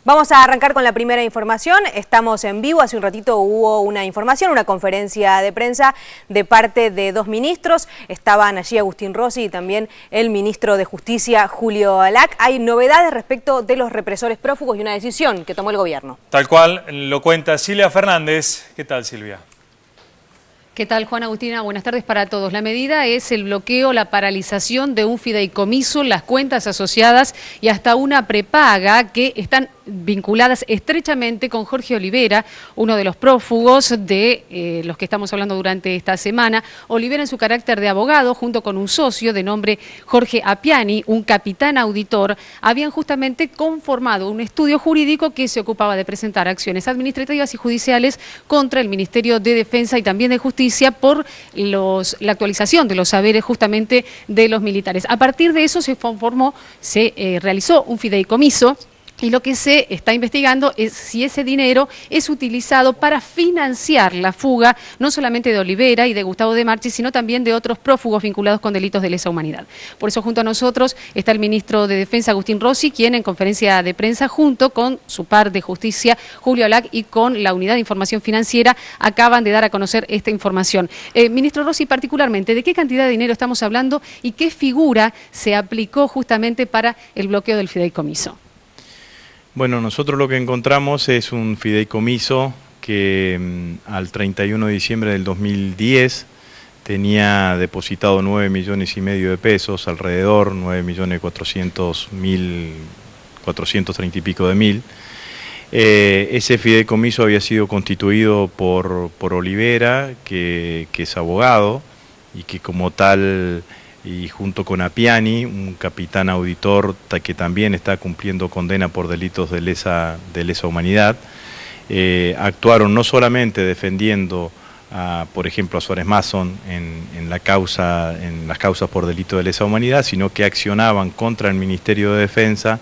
Vamos a arrancar con la primera información. Estamos en vivo. Hace un ratito hubo una información, una conferencia de prensa de parte de dos ministros. Estaban allí Agustín Rossi y también el ministro de Justicia, Julio Alac. Hay novedades respecto de los represores prófugos y una decisión que tomó el gobierno. Tal cual lo cuenta Silvia Fernández. ¿Qué tal, Silvia? ¿Qué tal, Juan Agustina? Buenas tardes para todos. La medida es el bloqueo, la paralización de un fideicomiso, las cuentas asociadas y hasta una prepaga que están vinculadas estrechamente con Jorge Olivera, uno de los prófugos de los que estamos hablando durante esta semana. Olivera, en su carácter de abogado, junto con un socio de nombre Jorge Appiani, un capitán auditor, habían justamente conformado un estudio jurídico que se ocupaba de presentar acciones administrativas y judiciales contra el Ministerio de Defensa y también de Justicia por la actualización de los saberes justamente de los militares. A partir de eso se realizó un fideicomiso. Y lo que se está investigando es si ese dinero es utilizado para financiar la fuga, no solamente de Olivera y de Gustavo De Marchi, sino también de otros prófugos vinculados con delitos de lesa humanidad. Por eso junto a nosotros está el ministro de Defensa, Agustín Rossi, quien en conferencia de prensa, junto con su par de Justicia, Julio Alac, y con la Unidad de Información Financiera, acaban de dar a conocer esta información. Ministro Rossi, particularmente, ¿de qué cantidad de dinero estamos hablando y qué figura se aplicó justamente para el bloqueo del fideicomiso? Bueno, nosotros lo que encontramos es un fideicomiso que al 31 de diciembre del 2010 tenía depositado 9,5 millones de pesos, alrededor 9.430.000 y pico de mil. Ese fideicomiso había sido constituido por Olivera, que es abogado y que como tal, y junto con Appiani, un capitán auditor que también está cumpliendo condena por delitos de lesa humanidad, actuaron no solamente defendiendo, por ejemplo, a Suárez Mason en las causas por delito de lesa humanidad, sino que accionaban contra el Ministerio de Defensa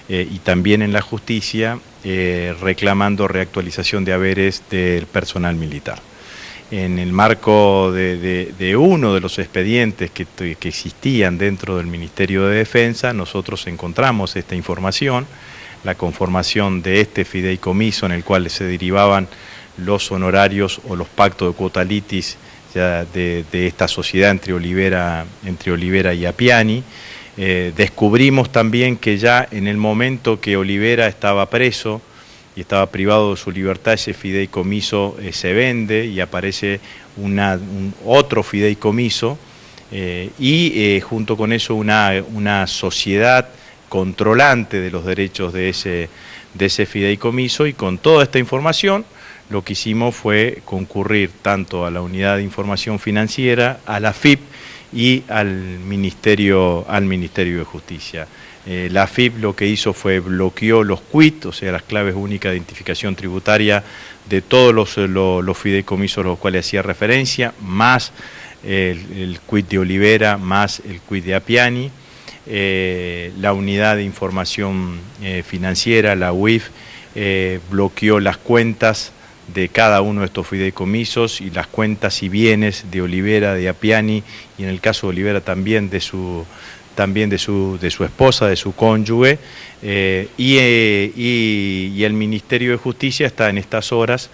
y también en la justicia, reclamando reactualización de haberes del personal militar. En el marco de uno de los expedientes que existían dentro del Ministerio de Defensa, nosotros encontramos esta información, la conformación de este fideicomiso en el cual se derivaban los honorarios o los pactos de cuota litis ya de esta sociedad entre Olivera y Appiani. Descubrimos también que ya en el momento que Olivera estaba preso y estaba privado de su libertad, ese fideicomiso se vende y aparece otro fideicomiso y junto con eso una sociedad controlante de los derechos de ese fideicomiso. Y con toda esta información lo que hicimos fue concurrir tanto a la Unidad de Información Financiera, a la AFIP y al Ministerio de Justicia. La AFIP lo que hizo fue bloqueó los quit, o sea, las claves únicas de identificación tributaria de todos los fideicomisos a los cuales hacía referencia, más el quit de Olivera, más el quit de Appiani. La Unidad de Información Financiera, la UIF, bloqueó las cuentas de cada uno de estos fideicomisos y las cuentas y bienes de Olivera, de Appiani, y en el caso de Olivera también de su esposa, de su cónyuge, y el Ministerio de Justicia está en estas horas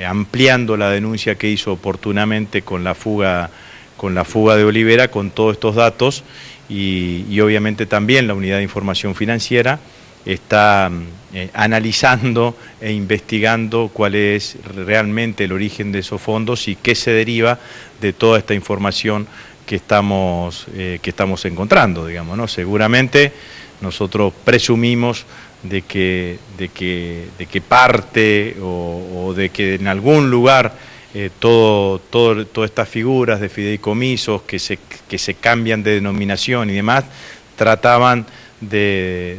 ampliando la denuncia que hizo oportunamente con la fuga de Olivera, con todos estos datos, y obviamente también la Unidad de Información Financiera está analizando e investigando cuál es realmente el origen de esos fondos y qué se deriva de toda esta información que estamos encontrando, digamos, ¿no? Seguramente nosotros presumimos de que parte o de que en algún lugar todas estas figuras de fideicomisos que se cambian de denominación y demás trataban de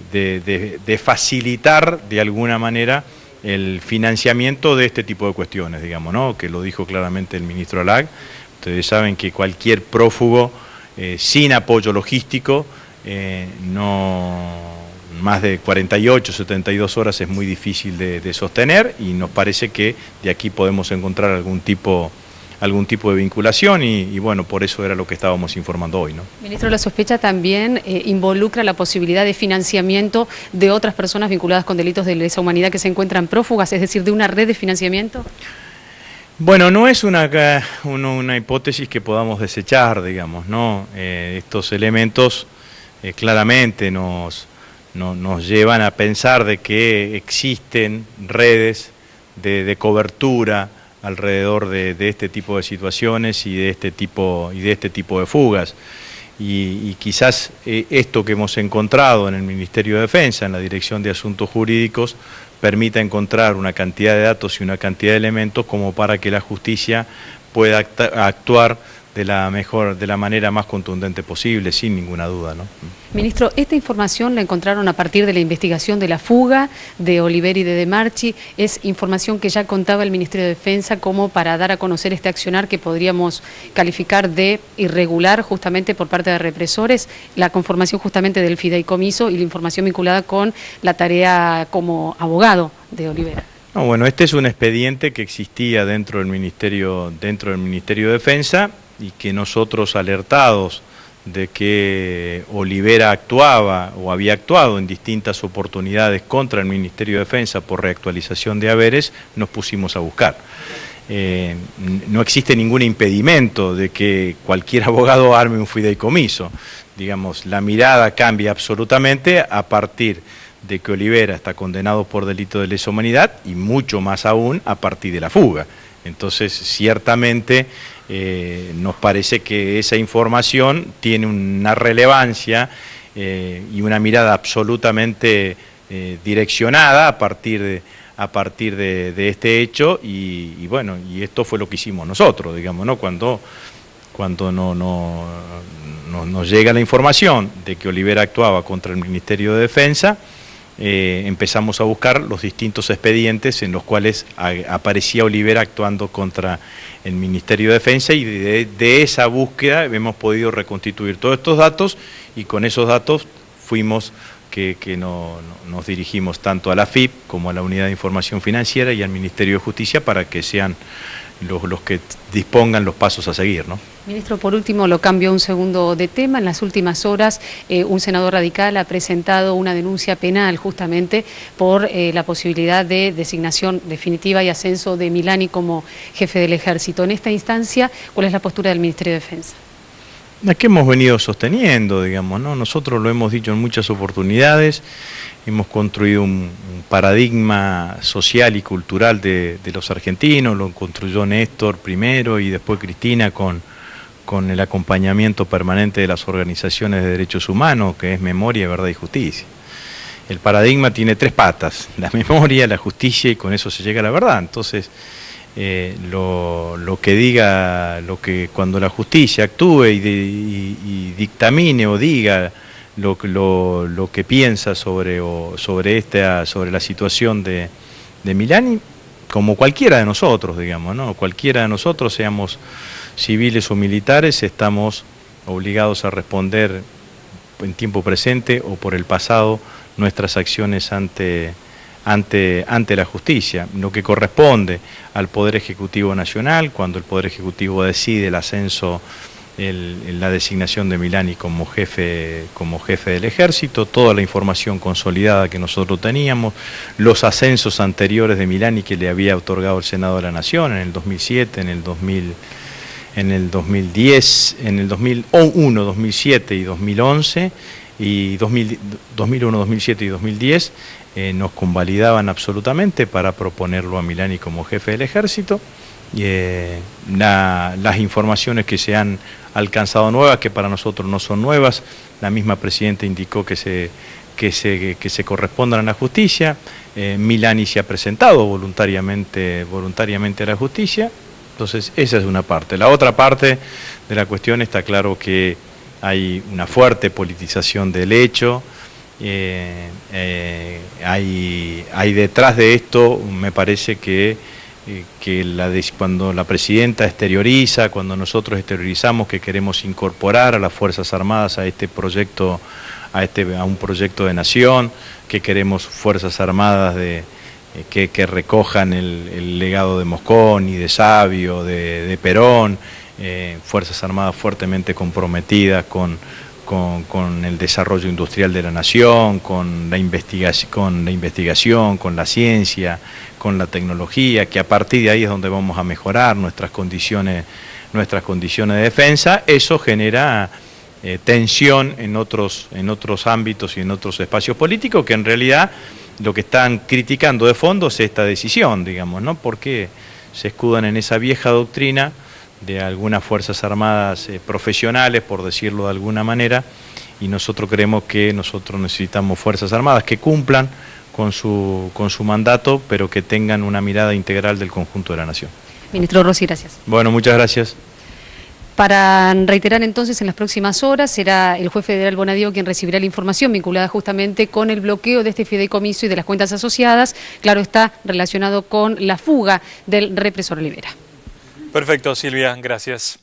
facilitar de alguna manera el financiamiento de este tipo de cuestiones, digamos, ¿no? Que lo dijo claramente el ministro Alac. Ustedes saben que cualquier prófugo sin apoyo logístico, más de 48, 72 horas es muy difícil de sostener, y nos parece que de aquí podemos encontrar algún tipo algún tipo de vinculación y bueno, por eso era lo que estábamos informando hoy, ¿no? Ministro, la sospecha también involucra la posibilidad de financiamiento de otras personas vinculadas con delitos de lesa humanidad que se encuentran prófugas, es decir, de una red de financiamiento. Bueno, no es una hipótesis que podamos desechar, digamos, ¿no? Estos elementos claramente nos llevan a pensar de que existen redes de cobertura alrededor de este tipo de situaciones y de este tipo de fugas. Y quizás esto que hemos encontrado en el Ministerio de Defensa, en la Dirección de Asuntos Jurídicos, permita encontrar una cantidad de datos y una cantidad de elementos como para que la justicia pueda actuar de la manera más contundente posible, sin ninguna duda, ¿no? Ministro, esta información la encontraron a partir de la investigación de la fuga de Olivera y de Marchi. ¿Es información que ya contaba el Ministerio de Defensa como para dar a conocer este accionar que podríamos calificar de irregular justamente por parte de represores? La conformación justamente del fideicomiso y la información vinculada con la tarea como abogado de Olivera. No, bueno, este es un expediente que existía dentro del Ministerio de Defensa y que nosotros, alertados de que Olivera actuaba o había actuado en distintas oportunidades contra el Ministerio de Defensa por reactualización de haberes, nos pusimos a buscar. No existe ningún impedimento de que cualquier abogado arme un fideicomiso. Digamos, la mirada cambia absolutamente a partir de que Olivera está condenado por delito de lesa humanidad y mucho más aún a partir de la fuga. Entonces, ciertamente nos parece que esa información tiene una relevancia y una mirada absolutamente direccionada a partir de este hecho y bueno, y esto fue lo que hicimos nosotros, digamos, ¿no? Cuando nos llega la información de que Olivera actuaba contra el Ministerio de Defensa, empezamos a buscar los distintos expedientes en los cuales aparecía Olivera actuando contra el Ministerio de Defensa y de esa búsqueda hemos podido reconstituir todos estos datos y con esos datos fuimos que nos dirigimos tanto a la AFIP como a la Unidad de Información Financiera y al Ministerio de Justicia para que sean los que dispongan los pasos a seguir, ¿no? Ministro, por último, lo cambio un segundo de tema. En las últimas horas, un senador radical ha presentado una denuncia penal justamente por la posibilidad de designación definitiva y ascenso de Milani como jefe del Ejército. En esta instancia, ¿cuál es la postura del Ministerio de Defensa? La que hemos venido sosteniendo, digamos, ¿no? Nosotros lo hemos dicho en muchas oportunidades, hemos construido un paradigma social y cultural de los argentinos, lo construyó Néstor primero y después Cristina con el acompañamiento permanente de las organizaciones de derechos humanos, que es memoria, verdad y justicia. El paradigma tiene tres patas, la memoria, la justicia y con eso se llega a la verdad. Entonces, lo que cuando la justicia actúe y dictamine o diga lo que piensa sobre la situación de Milani, como cualquiera de nosotros, digamos, ¿no? Cualquiera de nosotros, seamos civiles o militares, estamos obligados a responder en tiempo presente o por el pasado nuestras acciones ante la justicia. Lo que corresponde al Poder Ejecutivo Nacional, cuando el Poder Ejecutivo decide el ascenso, la designación de Milani como jefe del Ejército, toda la información consolidada que nosotros teníamos, los ascensos anteriores de Milani que le había otorgado el Senado de la Nación en el 2007, en el 2010, en el 2001, 2007 y 2011, y 2001, 2007 y 2010, nos convalidaban absolutamente para proponerlo a Milani como jefe del Ejército. Las informaciones que se han alcanzado nuevas, que para nosotros no son nuevas, la misma presidenta indicó que se correspondan a la justicia. Milani se ha presentado voluntariamente a la justicia. Entonces esa es una parte. La otra parte de la cuestión está claro que hay una fuerte politización del hecho. Hay detrás de esto, me parece que cuando la presidenta exterioriza, cuando nosotros exteriorizamos que queremos incorporar a las Fuerzas Armadas a este proyecto, a un proyecto de nación, que queremos Fuerzas Armadas que recojan el legado de Mosconi, de Savio, de Perón, Fuerzas Armadas fuertemente comprometidas con el desarrollo industrial de la nación, con la investigación, con la ciencia, con la tecnología, que a partir de ahí es donde vamos a mejorar nuestras condiciones de defensa. Eso genera tensión en otros ámbitos y en otros espacios políticos, que en realidad lo que están criticando de fondo es esta decisión, digamos, ¿no? Porque se escudan en esa vieja doctrina de algunas Fuerzas Armadas profesionales, por decirlo de alguna manera, y nosotros creemos que nosotros necesitamos Fuerzas Armadas que cumplan con su mandato, pero que tengan una mirada integral del conjunto de la nación. Ministro Rossi, gracias. Bueno, muchas gracias. Para reiterar entonces, en las próximas horas será el juez federal Bonadío quien recibirá la información vinculada justamente con el bloqueo de este fideicomiso y de las cuentas asociadas. Claro, está relacionado con la fuga del represor Olivera. Perfecto, Silvia, gracias.